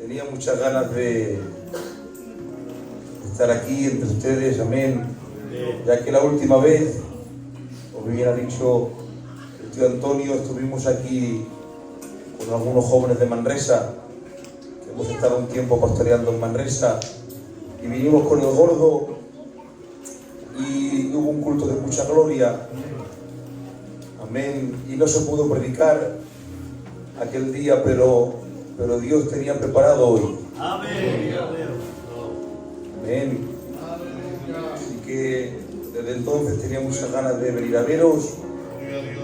Tenía muchas ganas de estar aquí entre ustedes, amén, ya que la última vez, como bien ha dicho el tío Antonio, estuvimos aquí con algunos jóvenes de Manresa, que hemos estado un tiempo pastoreando en Manresa, y vinimos con el gordo y hubo un culto de mucha gloria, amén, y no se pudo predicar aquel día, pero Dios tenía preparado hoy. Amén. Amén. Así que desde entonces tenía muchas ganas de venir a veros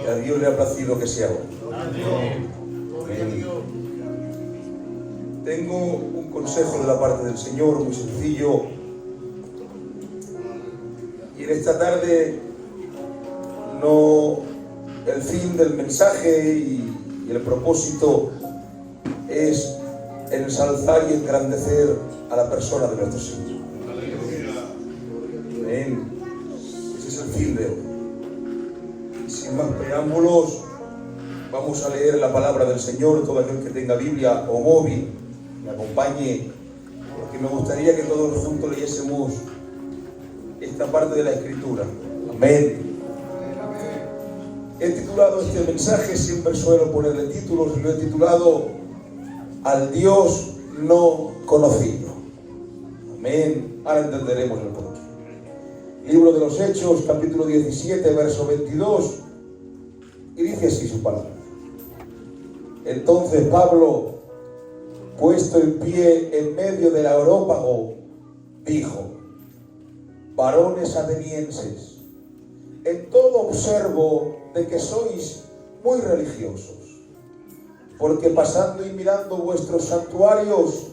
y a Dios le ha placido que sea hoy. Amén. Tengo un consejo de la parte del Señor muy sencillo, y en esta tarde el fin del mensaje y el propósito es ensalzar y engrandecer a la persona de nuestro Señor. Amén. Ese es el fin de hoy. Sin más preámbulos, vamos a leer la palabra del Señor. Todo aquel que tenga Biblia o móvil me acompañe, porque me gustaría que todos juntos leyésemos esta parte de la Escritura. Amén. He titulado este mensaje, siempre suelo ponerle títulos, y lo he titulado Al Dios no conocido. Amén. Ahora entenderemos el porqué. Libro de los Hechos, capítulo 17, verso 22, y dice así su palabra. Entonces Pablo, puesto en pie en medio del areópago, dijo: varones atenienses, en todo observo de que sois muy religiosos, porque pasando y mirando vuestros santuarios,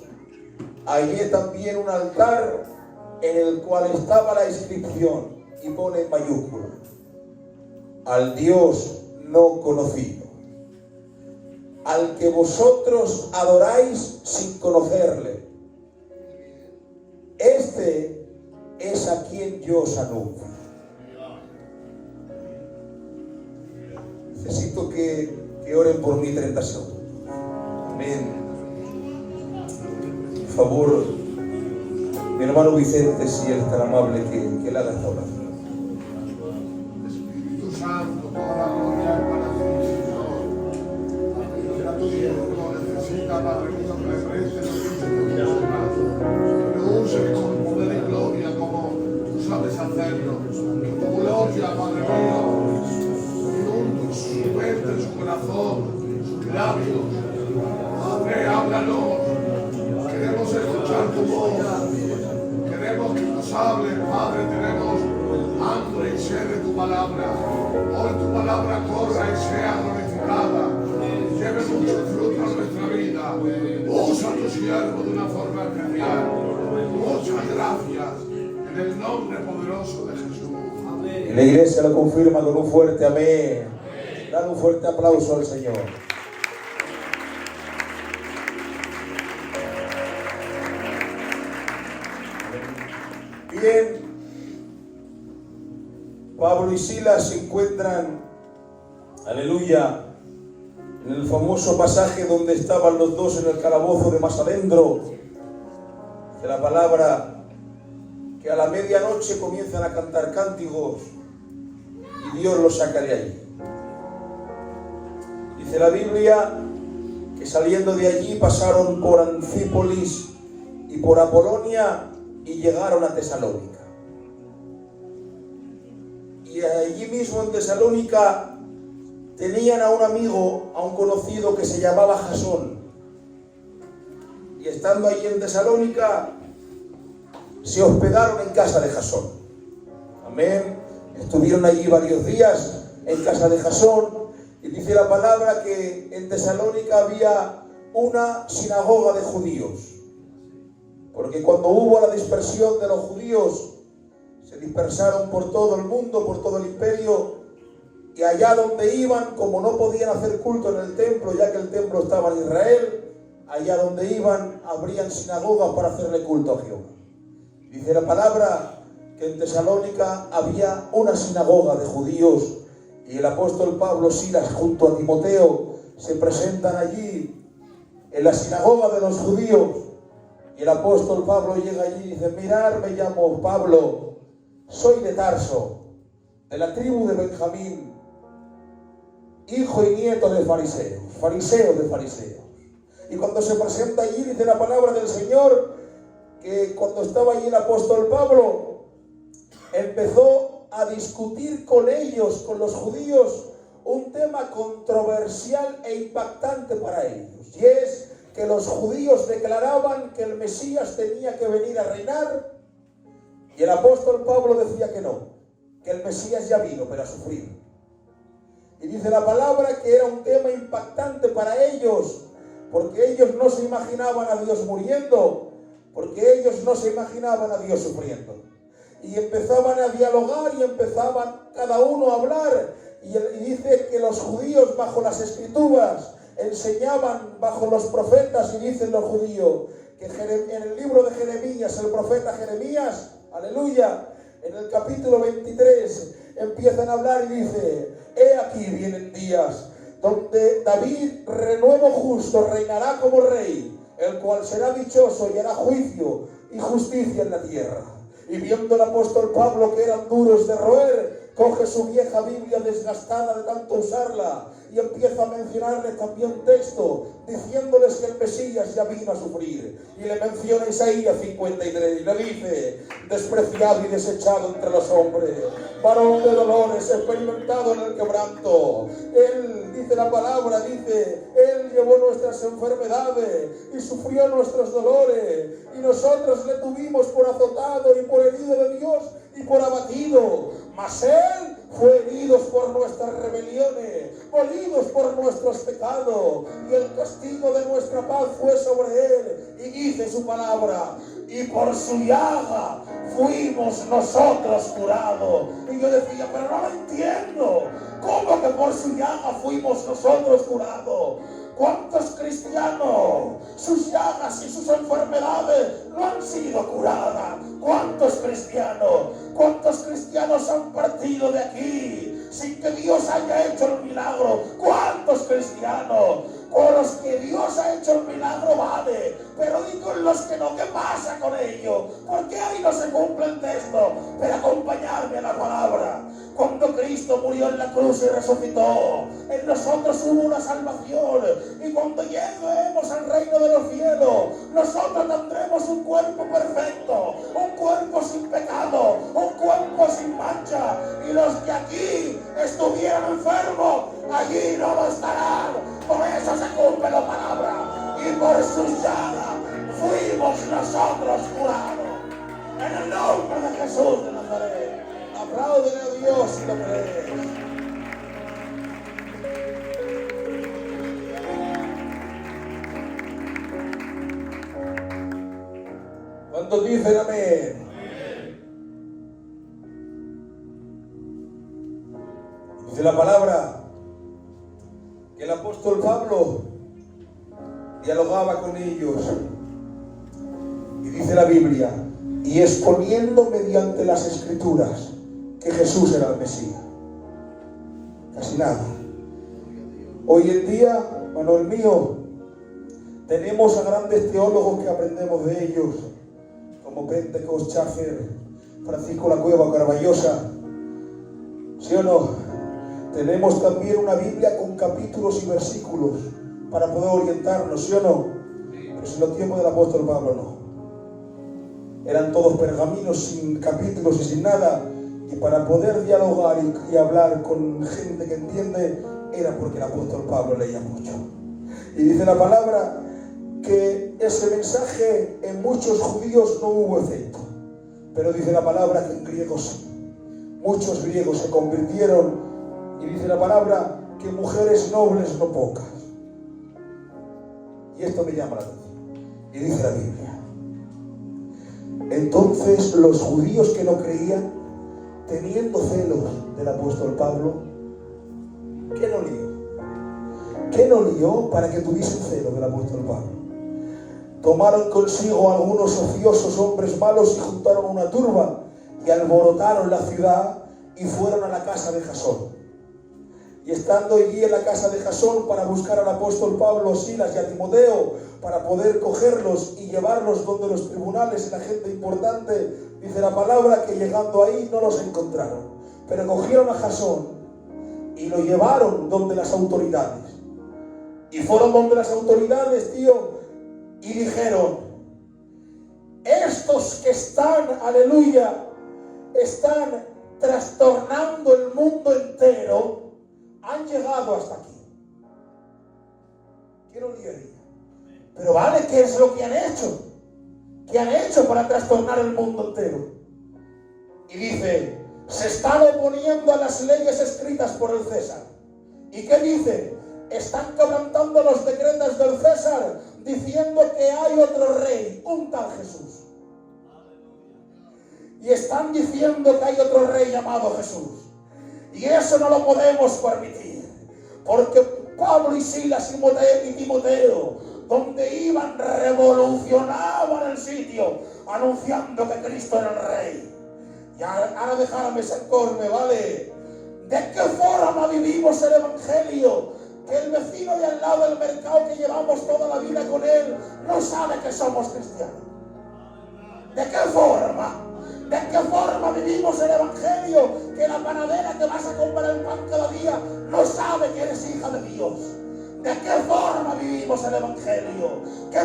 hallé también un altar en el cual estaba la inscripción, y pone en mayúscula: al Dios no conocido, al que vosotros adoráis sin conocerle. Este es a quien yo os anuncio. Necesito que oren por mí 30 segundos. Amén. Por favor, mi hermano Vicente, si él es tan amable, que le haga esta oración. Espíritu Santo, toda la gloria para ti, Señor. Ya tu Hijo necesita, Padre mío, que le preste los Espíritu Santo. Que lo uses con poder y gloria como tú sabes hacerlo. Que tu gloria, Padre mío, inunde su mente, su corazón, sus labios. Padre, háblanos. Queremos escuchar tu voz. Queremos que nos hables, Padre. Tenemos hambre y sed de tu palabra. Hoy tu palabra corra y sea glorificada. Lleve mucho fruto a nuestra vida. Usa a tu siervo de una forma especial. Muchas gracias. En el nombre poderoso de Jesús. Y la iglesia lo confirma con un fuerte amén. Dale un fuerte aplauso al Señor. Bien, Pablo y Silas se encuentran, aleluya, en el famoso pasaje donde estaban los dos en el calabozo de más adentro, de la palabra que a la medianoche comienzan a cantar cánticos y Dios los saca de allí. Dice la Biblia que saliendo de allí pasaron por Anfípolis y por Apolonia y llegaron a Tesalónica. Y allí mismo en Tesalónica tenían a un amigo, a un conocido que se llamaba Jasón. Y estando allí en Tesalónica, se hospedaron en casa de Jasón. Amén. Estuvieron allí varios días en casa de Jasón. Y dice la palabra que en Tesalónica había una sinagoga de judíos. Porque cuando hubo la dispersión de los judíos, se dispersaron por todo el mundo, por todo el imperio, y allá donde iban, como no podían hacer culto en el templo, ya que el templo estaba en Israel, allá donde iban, abrían sinagogas para hacerle culto a Jehová. Dice la palabra que en Tesalónica había una sinagoga de judíos, y el apóstol Pablo, Silas, junto a Timoteo, se presentan allí en la sinagoga de los judíos. Y el apóstol Pablo llega allí y dice: mirad, me llamo Pablo, soy de Tarso, de la tribu de Benjamín, hijo y nieto de fariseos, fariseo de fariseos. Y cuando se presenta allí, dice la palabra del Señor, que cuando estaba allí el apóstol Pablo, empezó a discutir con ellos, con los judíos, un tema controversial e impactante para ellos. Y es que los judíos declaraban que el Mesías tenía que venir a reinar, y el apóstol Pablo decía que no, que el Mesías ya vino, pero a sufrir. Y dice la palabra que era un tema impactante para ellos, porque ellos no se imaginaban a Dios muriendo, porque ellos no se imaginaban a Dios sufriendo. Y empezaban a dialogar y empezaban cada uno a hablar. Y dice que los judíos bajo las escrituras enseñaban bajo los profetas, y dicen los judíos que en el libro de Jeremías, el profeta Jeremías, aleluya, en el capítulo 23 empiezan a hablar y dice: he aquí vienen días donde David, renuevo justo, reinará como rey, el cual será dichoso y hará juicio y justicia en la tierra. Y viendo el apóstol Pablo que eran duros de roer, coge su vieja Biblia desgastada de tanto usarla y empieza a mencionarles también un texto diciéndoles que el Mesías ya vino a sufrir. Y le menciona Isaías 53 y le dice: despreciado y desechado entre los hombres, varón de dolores, experimentado en el quebranto. Él, dice la palabra, dice: él llevó nuestras enfermedades y sufrió nuestros dolores, y nosotros le tuvimos por azotado y por herido de Dios y por abatido. Mas él fue herido por nuestras rebeliones, molidos por nuestros pecados, y el castigo de nuestra paz fue sobre él. Y dice su palabra: y por su llaga fuimos nosotros curados. Y yo decía: pero no lo entiendo, ¿cómo que por su llaga fuimos nosotros curados? ¿Cuántos cristianos, sus llagas y sus enfermedades no han sido curadas? ¿Cuántos cristianos han partido de aquí sin que Dios haya hecho el milagro? ¿Cuántos cristianos? Con los que Dios ha hecho el milagro vale, pero digo en los que no, ¿qué pasa con ellos? ¿Por qué ahí no se cumple el texto? Pero acompañarme a la palabra. Cuando Cristo murió en la cruz y resucitó, en nosotros hubo una salvación. Y cuando lleguemos al reino de los cielos, nosotros tendremos un cuerpo perfecto, un cuerpo sin pecado, un cuerpo sin mancha. Y los que aquí estuvieron enfermos, allí no lo estarán. Por eso se cumple la palabra. Y por sus llagas fuimos nosotros curados. En el nombre de Jesús de Nazaret. Apláudele a Dios si lo crees. ¿Cuántos dicen amén? Dice la palabra que el apóstol Pablo dialogaba con ellos. Y dice la Biblia: y exponiendo mediante las escrituras que Jesús era el Mesías. Casi nada. Hoy en día, Manuel mío, tenemos a grandes teólogos que aprendemos de ellos, como Pentecost, Schaffer, Francisco La Cueva, Carballosa. ¿Sí o no? Tenemos también una Biblia con capítulos y versículos para poder orientarnos, ¿sí o no? Pero en los tiempos del apóstol Pablo no. Eran todos pergaminos sin capítulos y sin nada. Y para poder dialogar y hablar con gente que entiende, era porque el apóstol Pablo leía mucho. Y dice la palabra que ese mensaje en muchos judíos no hubo efecto. Pero dice la palabra que en griegos sí. Muchos griegos se convirtieron. Y dice la palabra que mujeres nobles no pocas. Y esto me llama la atención. Y dice la Biblia: entonces los judíos que no creían, teniendo celos del apóstol Pablo, ¿qué no lió? ¿Qué no lió para que tuviesen celos del apóstol Pablo? Tomaron consigo algunos ociosos hombres malos y juntaron una turba y alborotaron la ciudad y fueron a la casa de Jasón. Y estando allí en la casa de Jasón para buscar al apóstol Pablo, Silas y a Timoteo, para poder cogerlos y llevarlos donde los tribunales y la gente importante, dice la palabra que llegando ahí no los encontraron. Pero cogieron a Jasón y lo llevaron donde las autoridades. Y fueron donde las autoridades, tío, y dijeron: estos que están, aleluya, están trastornando el mundo entero, han llegado hasta aquí. Quiero leer. Pero vale, ¿qué es lo que han hecho? ¿Qué han hecho para trastornar el mundo entero? Y dice: se están oponiendo a las leyes escritas por el César. ¿Y qué dice? Están quebrantando los decretos del César, diciendo que hay otro rey, un tal Jesús. Y están diciendo que hay otro rey llamado Jesús. Y eso no lo podemos permitir, porque Pablo y Silas y Timoteo, donde iban, revolucionaban el sitio, anunciando que Cristo era el Rey. Y ahora déjame sentarme, ¿vale? ¿De qué forma vivimos el Evangelio? Que el vecino de al lado del mercado, que llevamos toda la vida con él, no sabe que somos cristianos. ¿De qué forma? ¿De qué forma vivimos el Evangelio? Que la panadera que vas a comprar el pan cada día no sabe que eres hija de Dios. ¿De qué forma vivimos el Evangelio? ¡Qué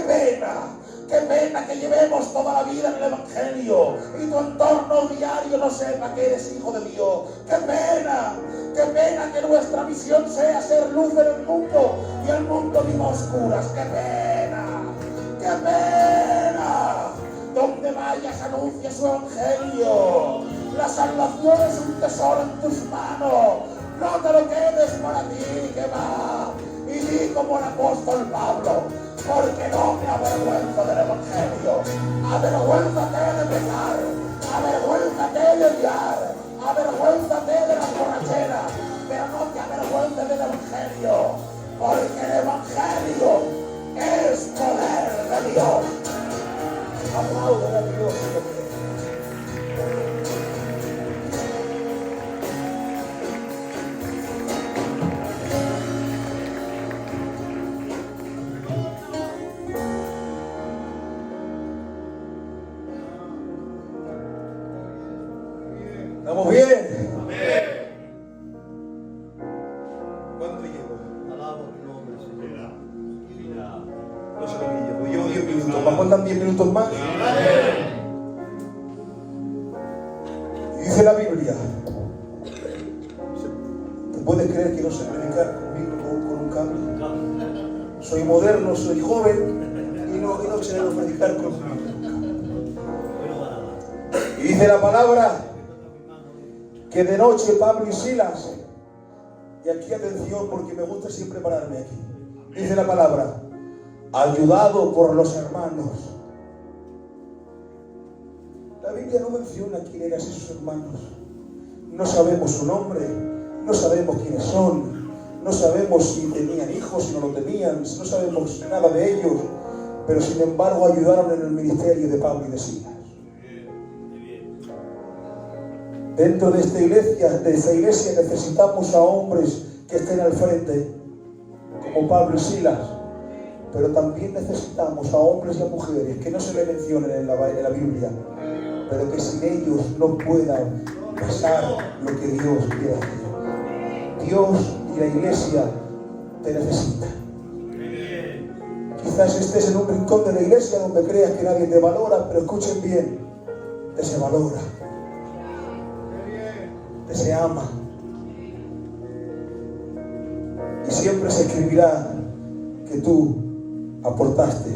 pena que llevemos toda la vida en el Evangelio y tu entorno diario no sepa que eres hijo de Dios! ¡Qué pena que nuestra misión sea ser luz en el mundo y el mundo viva a oscuras! ¡Qué pena! Donde vayas, anuncia su Evangelio. La salvación es un tesoro en tus manos. No te lo quedes para ti, que va. Y di como el apóstol Pablo: porque no me avergüenzo del Evangelio. Avergüénzate de pecar, avergüénzate de odiar, avergüénzate de la borrachera, pero no te avergüences del Evangelio, porque el Evangelio es poder de Dios. Aplaudan a Dios. ¿Estamos bien? Amén. ¿Cuánto llevo? Alaba tu nombre, Señor. Mira. No sé lo que llevo. Llevo 10 minutos. ¿Me faltan 10 minutos más? Y dice la Biblia: ¿te puedes creer que no sé predicar conmigo con un cambio? Soy moderno, soy joven y no sé predicar con un cambio. Y dice la palabra que de noche Pablo y Silas, y aquí atención porque me gusta siempre pararme aquí, dice la palabra, ayudado por los hermanos. La Biblia no menciona quién eran esos hermanos. No sabemos su nombre, no sabemos quiénes son, no sabemos si tenían hijos, si no lo tenían, no sabemos nada de ellos, pero sin embargo ayudaron en el ministerio de Pablo y de Silas. Dentro de esta iglesia necesitamos a hombres que estén al frente, como Pablo y Silas, pero también necesitamos a hombres y a mujeres que no se le mencionen en la Biblia, pero que sin ellos no puedan pasar lo que Dios quiere hacer. Dios y la iglesia te necesitan. Quizás estés en un rincón de la iglesia donde creas que nadie te valora, pero escuchen bien, te se valora. Se ama y siempre se escribirá que tú aportaste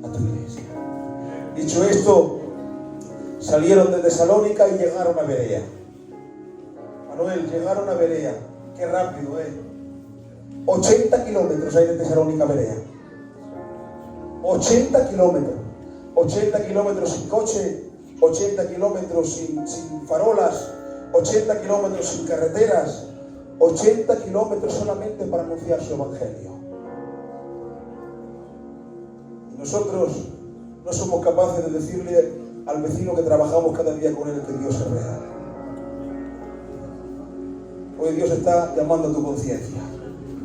a tu iglesia. Dicho esto, salieron de Tesalónica y llegaron a Berea. Manuel, llegaron a Berea. Qué rápido, 80 kilómetros hay de Tesalónica a Berea. 80 kilómetros. 80 kilómetros sin coche, 80 kilómetros sin farolas, 80 kilómetros sin carreteras, 80 kilómetros solamente para anunciar su evangelio. Y nosotros no somos capaces de decirle al vecino que trabajamos cada día con él que Dios es real. Hoy Dios está llamando a tu conciencia.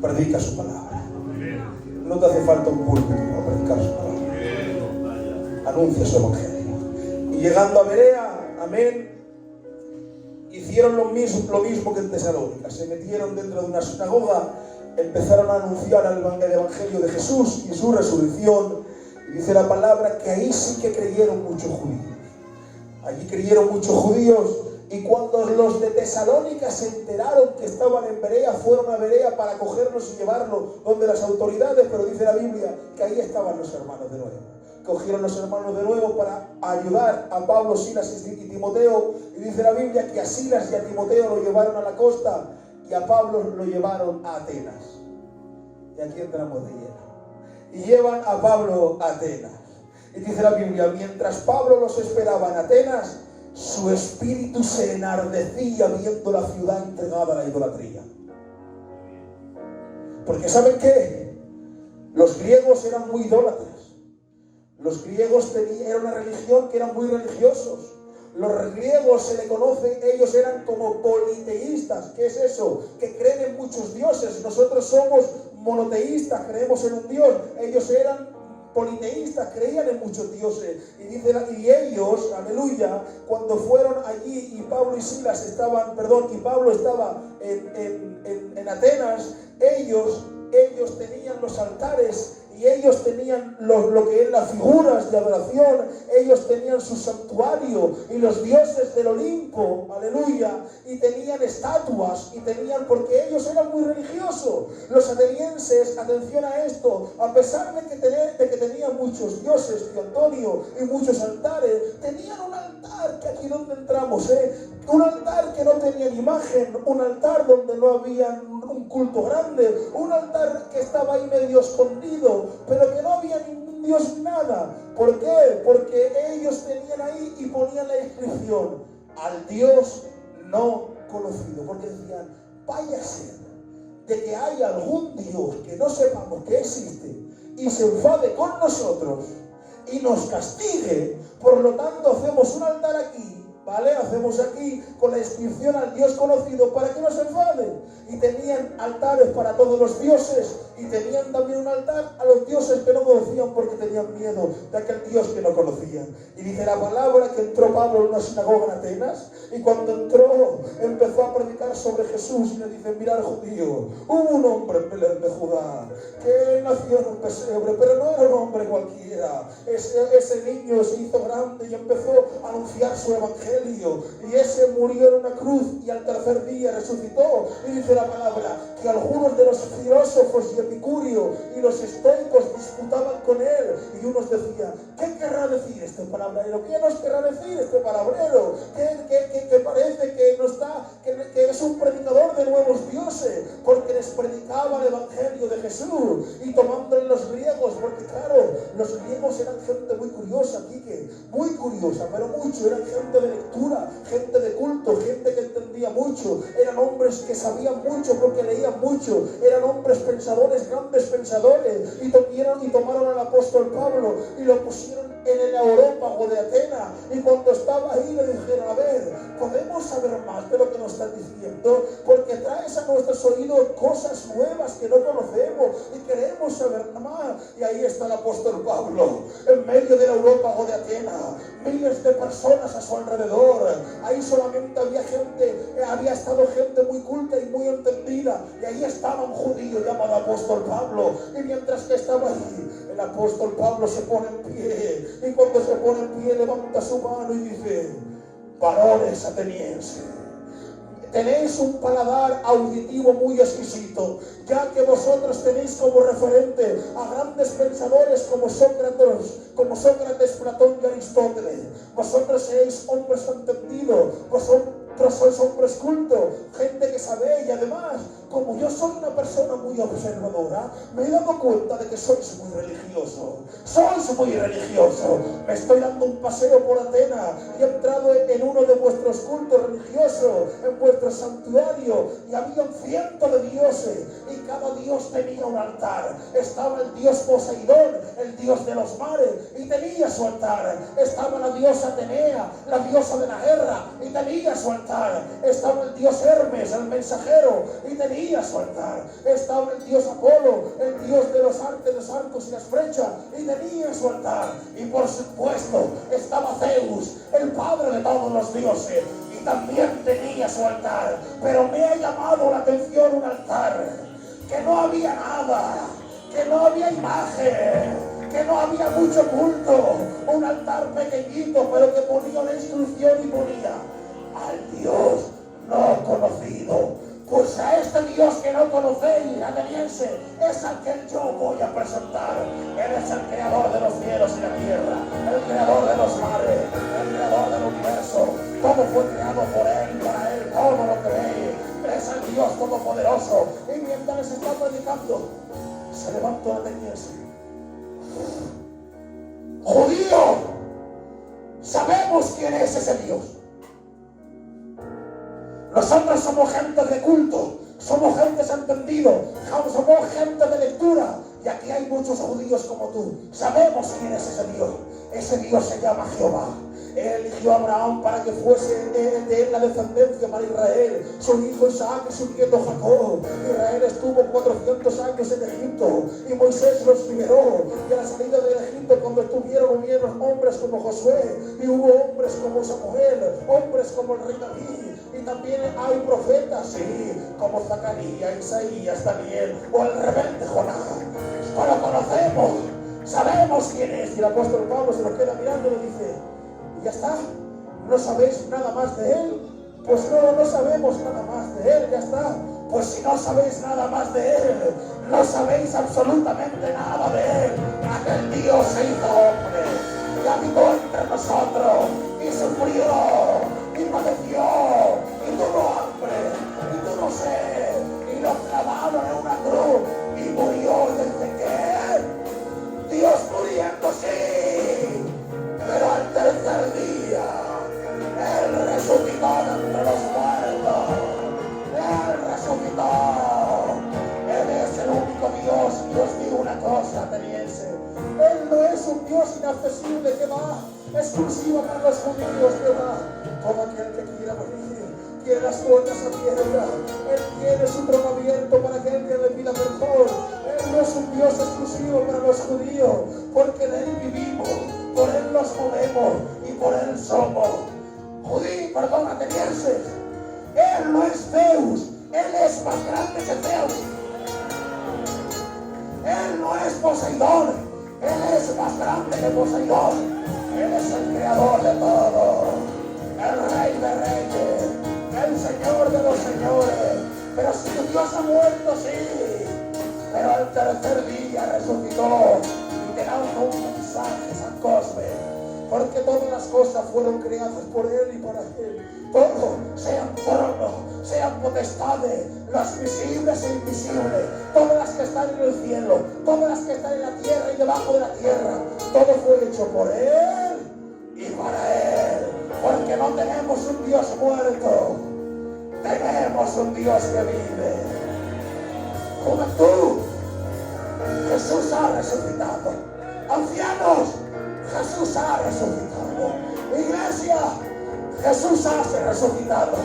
Predica su palabra. No te hace falta un púlpito para predicar su palabra. Anuncia su evangelio. Y llegando a Berea, amén, hicieron lo mismo que en Tesalónica. Se metieron dentro de una sinagoga, empezaron a anunciar el evangelio de Jesús y su resurrección. Y dice la palabra que ahí sí que creyeron muchos judíos. Allí creyeron muchos judíos. Y cuando los de Tesalónica se enteraron que estaban en Berea, fueron a Berea para cogerlos y llevarlos donde las autoridades, pero dice la Biblia que ahí estaban los hermanos de nuevo. Cogieron los hermanos de nuevo para ayudar a Pablo, Silas y Timoteo. Y dice la Biblia que a Silas y a Timoteo lo llevaron a la costa y a Pablo lo llevaron a Atenas. Y aquí entramos de lleno. Y llevan a Pablo a Atenas. Y dice la Biblia, mientras Pablo los esperaba en Atenas, su espíritu se enardecía viendo la ciudad entregada a la idolatría. Porque ¿saben qué? Los griegos eran muy idólatras. Los griegos eran una religión que eran muy religiosos. Los griegos se le conoce, ellos eran como politeístas. ¿Qué es eso? Que creen en muchos dioses. Nosotros somos monoteístas, creemos en un dios. Ellos eran politeístas, creían en muchos dioses. Y ellos, aleluya, cuando fueron allí y Pablo y Pablo estaba en Atenas, ellos tenían los altares. Y ellos tenían lo que es las figuras de adoración, ellos tenían su santuario y los dioses del Olimpo, aleluya, y tenían estatuas, porque ellos eran muy religiosos. Los atenienses, atención a esto, a pesar de que tenían muchos dioses, Tío Antonio, y muchos altares, tenían un altar, que aquí donde entramos, un altar que no tenía imagen, un altar donde no había un culto grande, un altar que estaba ahí medio escondido, pero que no había ningún dios ni nada. ¿Por qué? Porque ellos tenían ahí y ponían la inscripción, al Dios no conocido, porque decían, vaya a ser de que haya algún Dios que no sepamos que existe y se enfade con nosotros y nos castigue, por lo tanto hacemos un altar aquí, ¿vale? Hacemos aquí con la inscripción al Dios conocido para que no se enfade. Y tenían altares para todos los dioses y tenían también un altar a los dioses que no conocían porque tenían miedo de aquel Dios que no conocían. Y dice la palabra que entró Pablo en una sinagoga en Atenas y cuando entró empezó a predicar sobre Jesús y le dice, mirad judío, hubo un hombre en Belén de Judá que nació en un pesebre, pero no era un hombre cualquiera. Ese niño se hizo grande y empezó a anunciar su evangelio y ese murió en una cruz y al tercer día resucitó. Y dice la palabra que algunos de los filósofos y epicúreos y los estoicos disputaban con él y unos decían, ¿qué querrá decir este palabrero? ¿Qué nos querrá decir este palabrero? Que parece que es un predicador de nuevos dioses, porque les predicaba el evangelio de Jesús y tomándole los griegos, porque claro, los griegos eran gente muy curiosa, Quique, muy curiosa, pero mucho, eran gente de lectura, gente de culto, gente que entendía mucho, eran hombres que sabían mucho porque leían mucho, eran hombres pensadores, grandes pensadores, y tomaron al apóstol Pablo y lo pusieron en el Areópago de Atenas, y cuando estaba ahí le dijeron, a ver, ¿podemos saber más de lo que nos están diciendo? Porque traes a nuestros oídos cosas nuevas que no conocemos y queremos saber más. Y ahí está el apóstol Pablo, en medio del Areópago de Atenas, miles de personas a su alrededor. Ahí solamente había estado gente muy culta y muy entendida, y ahí estaba un judío llamado apóstol Pablo, y mientras que estaba ahí, el apóstol Pablo se pone en pie, y cuando se pone en pie levanta su mano y dice, varones atenienses, tenéis un paladar auditivo muy exquisito, ya que vosotros tenéis como referente a grandes pensadores como Sócrates, Platón y Aristóteles. Vosotros seréis hombres entendidos, vosotros sois hombres cultos, gente que sabe, y además, como yo soy una persona muy observadora, me he dado cuenta de que sois muy religiosos. Me estoy dando un paseo por Atenas y he entrado en uno de vuestros cultos religiosos, en vuestro santuario, y había cientos de dioses y cada dios tenía un altar. Estaba el dios Poseidón, el dios de los mares, y tenía su altar. Estaba la diosa Atenea, la diosa de la guerra, y tenía su altar. altar. Estaba el dios Hermes, el mensajero, y tenía su altar. Estaba el dios Apolo, el dios de los arcos y las flechas, y tenía su altar. Y por supuesto estaba Zeus, el padre de todos los dioses, y también tenía su altar. Pero me ha llamado la atención un altar que no había nada, que no había imagen, que no había mucho culto. Un altar pequeñito, pero que ponía una instrucción y ponía: al Dios no conocido. Pues a este Dios que no conocéis, ateniense, es al que yo voy a presentar. Él es el creador de los cielos y la tierra, el creador de los mares, el creador del universo. Todo fue creado por Él y para Él, todo lo que veis. Es el Dios todopoderoso. Y mientras les está predicando, se levantó ateniense: judío, sabemos quién es ese Dios. Nosotros somos gente de culto, somos gente de entendido, somos gente de lectura, y aquí hay muchos judíos como tú. Sabemos quién es ese Dios. Ese Dios se llama Jehová. Él eligió a Abraham para que fuese de él la descendencia para Israel, su hijo Isaac y su nieto Jacob. Israel estuvo 400 años en Egipto y Moisés los liberó. Y a la salida de Egipto, cuando hubieron hombres como Josué, y hubo hombres como Samuel, hombres como el rey David, y también hay profetas, sí, como Zacarías, Isaías, Daniel o el rebelde Jonás. Pero conocemos, sabemos quién es. Y el apóstol Pablo se lo queda mirando y le dice: ¿y ya está? ¿No sabéis nada más de él? Pues no sabemos nada más de él, ya está. Pues si no sabéis nada más de él, no sabéis absolutamente nada de él. Aquel Dios se hizo hombre y habitó entre nosotros y sufrió y padeció y tuvo hambre y tuvo sed y lo clavaron en una cruz y murió. Y dice: ¿qué? Dios muriendo, sí, pero al tercer día Él resucitó de entre los muertos. Él resucitó. Él es el único Dios. Y os digo una cosa, ateniense: Él no es un Dios inaccesible que va exclusivo para los judíos, que va todo aquel que quiera venir. Tiene las puertas abiertas. Él tiene su trono abierto para aquel que le pida mejor. Él no es un Dios exclusivo para los judíos, porque de Él vivimos, por Él nos movemos y por Él somos. Atenienses, Él no es Zeus, Él es más grande que Zeus. Él no es Poseidón, Él es más grande que Poseidón. Él es el creador de todo, el rey de reyes, el señor de los señores. Pero si tu Dios ha muerto, sí, pero al tercer día resucitó. Y te lanzo un mensaje, San Cosme, porque todas las cosas fueron creadas por Él y para Él. Todo, sean tronos, sean potestades, las visibles e invisibles, todas las que están en el cielo, todas las que están en la tierra y debajo de la tierra, todo fue hecho por Él y para Él. Porque no tenemos un Dios muerto, tenemos un Dios que vive. Juventud, Jesús ha resucitado. Ancianos, Jesús ha resucitado. Iglesia, Jesús ha resucitado.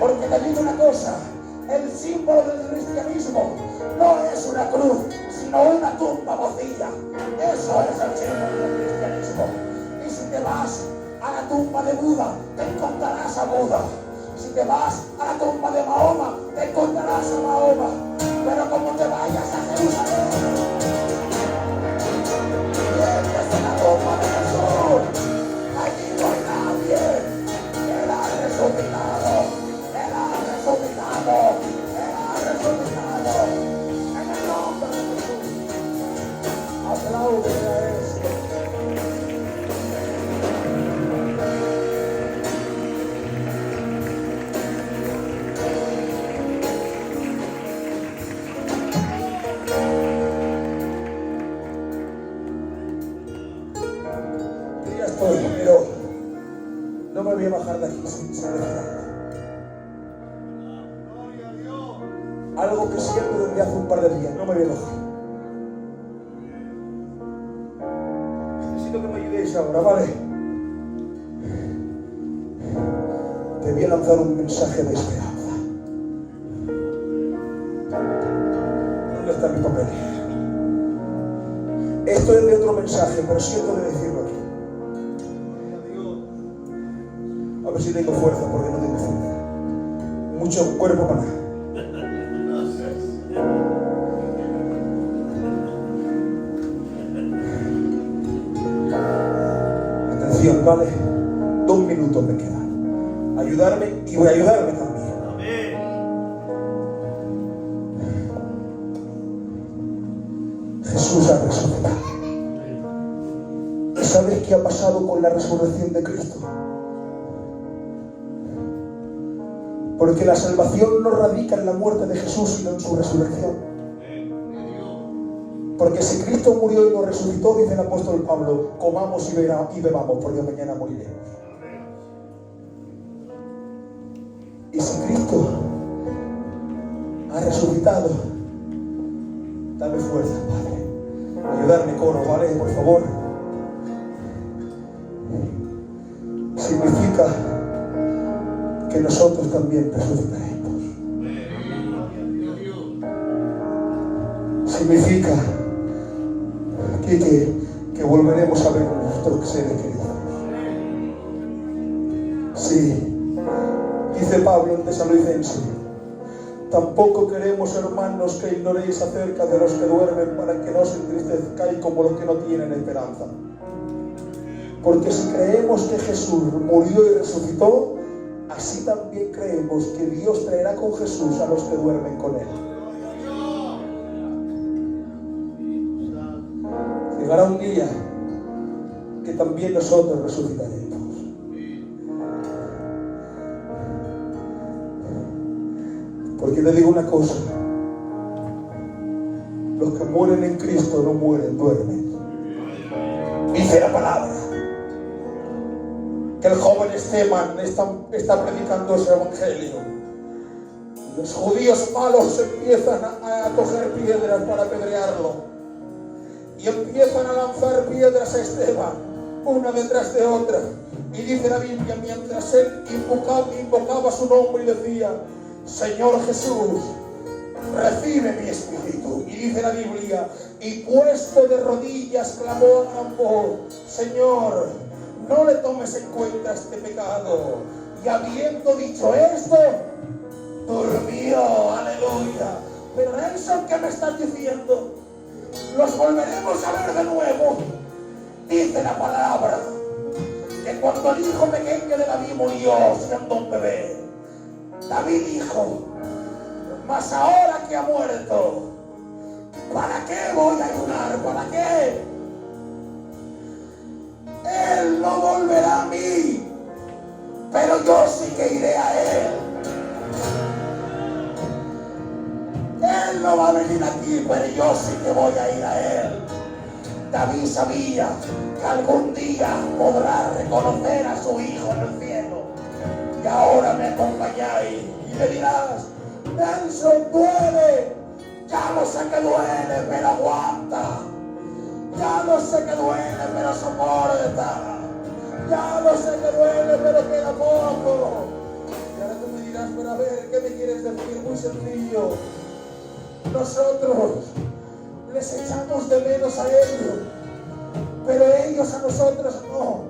Porque te digo una cosa: el símbolo del cristianismo no es una cruz, sino una tumba vacía. Eso es el símbolo del cristianismo. Y si te vas a la tumba de Buda, te encontrarás a Buda. Si te vas a la tumba de Mahoma, te encontrarás a Mahoma. Pero como te vayas a Jerusalén, desde la tumba de Jesús, allí no hay nadie. Él ha resucitado, Él ha resucitado, Él ha resucitado. En el nombre de Jesús, aplaude a esto. Pero no me voy a bajar de aquí sin decir algo que siempre desde hace un par de días. No me voy a bajar. Necesito que me ayudéis ahora, ¿vale? te voy a lanzar un mensaje de esperanza. ¿Dónde está mi papel? Esto es de otro mensaje, pero siento de decirlo aquí. A ver si tengo fuerza, porque no tengo fuerza. Mucho cuerpo para nada. Atención, vale. 2 minutos me quedan. Ayudarme y voy a ayudarme también. Jesús ha resucitado. ¿Y sabes qué ha pasado con la resurrección de Cristo? Porque la salvación no radica en la muerte de Jesús, sino en su resurrección. Porque si Cristo murió y nos resucitó, dice el apóstol Pablo, comamos y bebamos, porque mañana moriremos. Y si Cristo ha resucitado, dame fuerza, Padre. Ayudarme, coro, ¿vale? Por favor. Significa que nosotros también resucitaremos. Significa que volveremos a ver a nuestros seres queridos. Sí, dice Pablo en Tesalonicenses, tampoco queremos, hermanos, que ignoréis acerca de los que duermen, para que no os entristezcáis como los que no tienen esperanza. Porque si creemos que Jesús murió y resucitó, así también creemos que Dios traerá con Jesús a los que duermen con Él. Llegará un día que también nosotros resucitaremos. Porque te digo una cosa, los que mueren en Cristo no mueren, duermen. Dice la palabra que el joven Esteban está predicando ese evangelio. Los judíos malos empiezan a coger piedras para apedrearlo. Y empiezan a lanzar piedras a Esteban, una detrás de otra. Y dice la Biblia, mientras él invocaba su nombre y decía, Señor Jesús, recibe mi espíritu. Y dice la Biblia, y puesto de rodillas clamó a gran voz, Señor, no le tomes en cuenta este pecado. Y habiendo dicho esto, durmió. Aleluya. Pero Nelson, ¿qué me estás diciendo? Los volveremos a ver de nuevo. Dice la palabra que cuando el hijo pequeño de David murió siendo un bebé, David dijo, mas ahora que ha muerto, ¿para qué voy a ayunar? ¿Para qué? Él no volverá a mí, pero yo sí que iré a él. Él no va a venir aquí, pero yo sí que voy a ir a él. David sabía que algún día podrá reconocer a su hijo en el cielo. Y ahora me acompañáis y me dirás, Nelson, duele. Ya no sé que duele, pero aguanta. Ya no sé que duele, pero soporta. Ya no sé que duele, pero queda poco. Y ahora tú me dirás, pero a ver, ¿qué me quieres decir? Muy sencillo. Nosotros les echamos de menos a ellos, pero ellos a nosotros no.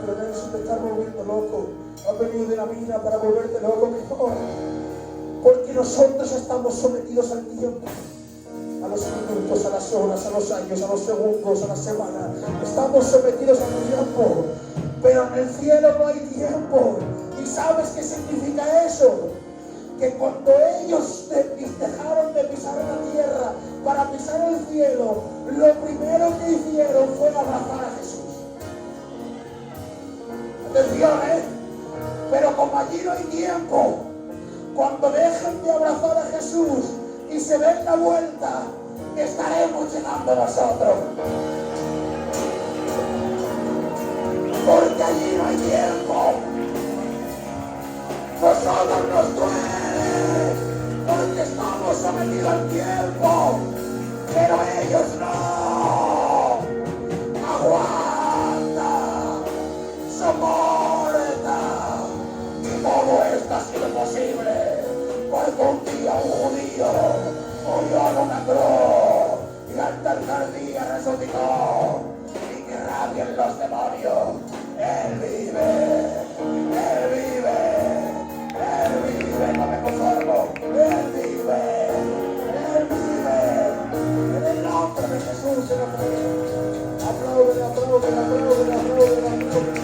Pero Nelson, te estás volviendo loco. Has venido de la mina para volverte loco, que no. Porque nosotros estamos sometidos al tiempo, a los minutos, a las horas, a los años, a los segundos, a las semanas. Estamos sometidos al tiempo, pero en el cielo no hay tiempo. ¿Y sabes qué significa eso? Que cuando ellos dejaron de pisar la tierra para pisar el cielo, lo primero que hicieron fue abrazar a Jesús. Atención, pero como allí no hay tiempo, cuando dejen de abrazar a Jesús y se den la vuelta, estaremos llegando nosotros. Porque allí no hay tiempo. Nosotros nos duele, porque estamos sometidos al tiempo, pero ellos no. Aguanta, soporta. no me conformo, Él vive, en el nombre de Jesús, aplauden, aplauden, aplauden, aplauden, aplauden.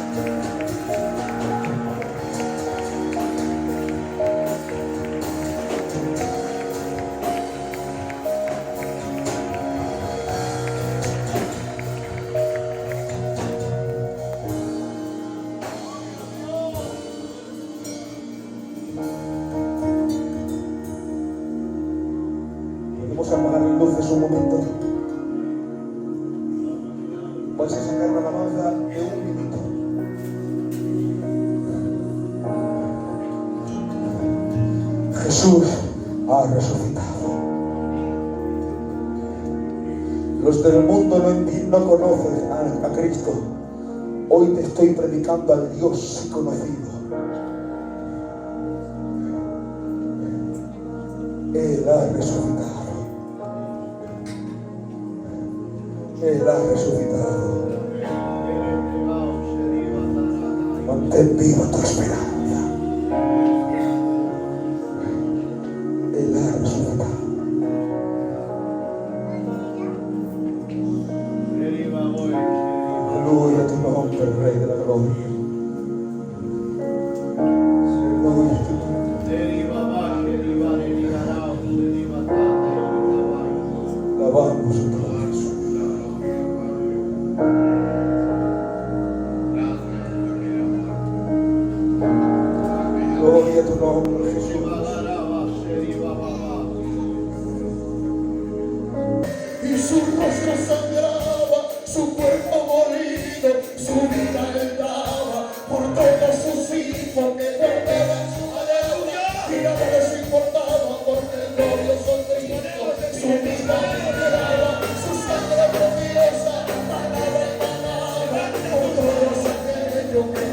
Vamos a apagar las luces un momento. Vais a sacar una alabanza de 1 minuto. Jesús ha resucitado. Los del mundo no conocen a Cristo. Hoy te estoy predicando al Dios conocido. Él ha resucitado. Él ha resucitado. Mantén viva tu esperanza. Él ha resucitado. Aleluya a tu nombre, Rey de la Gloria. Aleluya a tu nombre. Alabamos a tu nombre, Jesús. Gloria a tu nombre, Jesús. Y su rostro sangraba, su cuerpo molido, su vida él daba por todos sus hijos que guardaban su deuda. Y nada les importaba porque el glorioso Cristo su vida él daba, su sangre preciosa ganaba y ganaba por todos aquellos que